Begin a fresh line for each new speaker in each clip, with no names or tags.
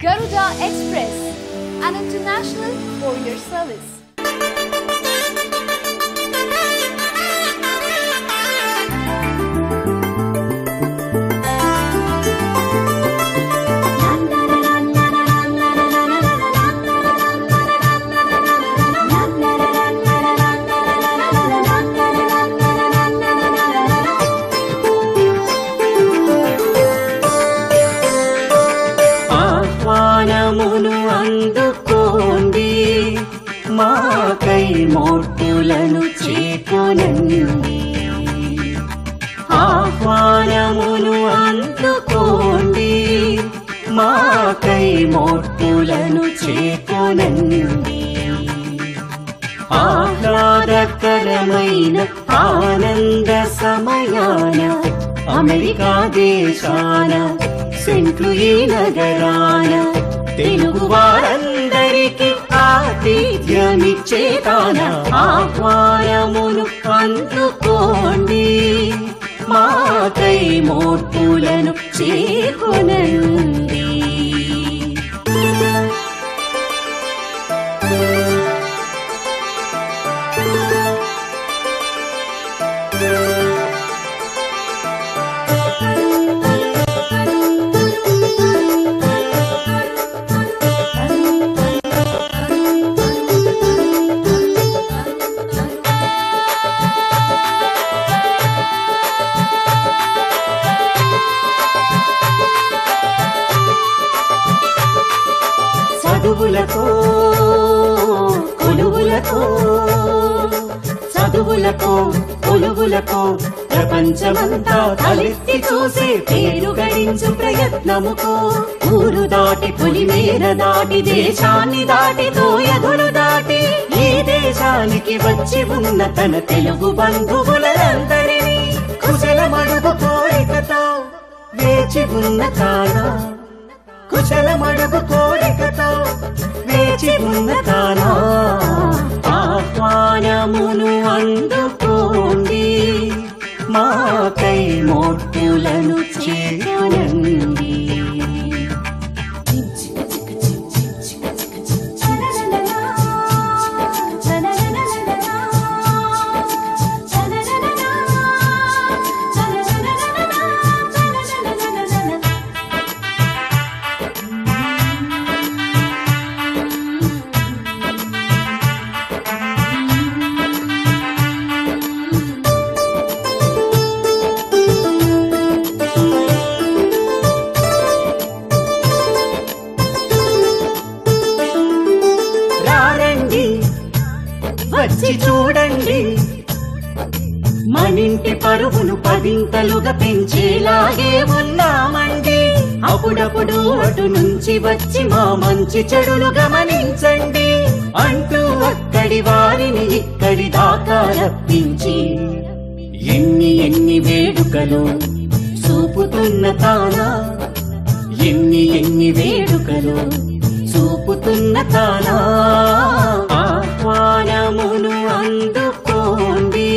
Garuda Express, an international courier service.
అందుకోండి మాకై మోటులను చేకొనండి ఆహ్వానమును అందుకోండి మాకై మోటులను చేకొనండి ఆహ్లాదకరమైన ఆనంద సమయాన అమెరికా దేశాన సెంట్ లూయిస్ నగరాన తెలుగు వారందరికీ ఆతిథ్యమిచ్చేతాన ఆహ్వానమును అందుకోండి మాకై మోటులను చేకొనండి చదువులతో కొలువులతో ప్రపంచమంతా తలెత్తి చూసే పేరు గడించు ప్రయత్నముకో ఊరు దాటి పొలిమేర దాటి దేశాన్ని దాటి తోయదులు దాటి ఈ దేశానికి వచ్చి ఉన్న తన తెలుగు బంధువులందరినీ కుశలమడుగు కోరికతో వేచి ఉన్న తానా కుశలమడుగు కోరికతో వేచి ఉన్న తానా ఆహ్వానమును అందుకోండి మాకై మోటులను చేకొనండి వచ్చి చూడండి మనింటి పరువును పదింతలుగా పెంచేలాగే ఉన్నామండి అప్పుడప్పుడు అటు నుంచి వచ్చి మా మంచి చెడులు గమనించండి అంటూ అక్కడి వారిని ఇక్కడి దాకా రప్పించి ఎన్ని వేడుకలు చూపుతున్న తానా ఎన్ని వేడుకలు చూపుతున్న తానా ఆహ్వానమును అందుకోండి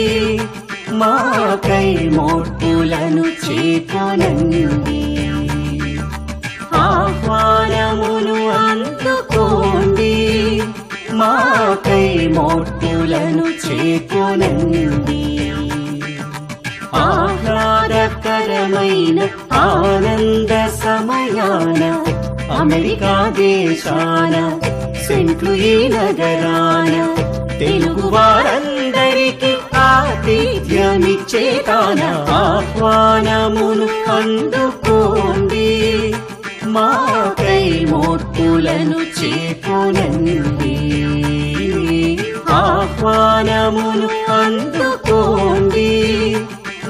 మాకై మోటులను చేకొనండి ఆహ్వానమును అందుకోండి మాకై మోటులను చేకొనండి ఆహ్లాదకరమైన ఆనంద సమయాన అమెరికా దేశాన సెంట్ లూయిస్ నగరాన తెలుగు వారందరికీ ఆతిథ్యమిచ్చేతాన ఆహ్వానమును అందుకోండి మాకై మోటులను చేకొనండి ఆహ్వానమును అందుకోండి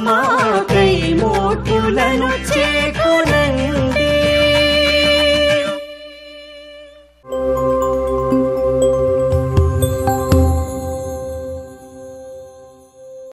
మాకై మోటులను చేకొనండి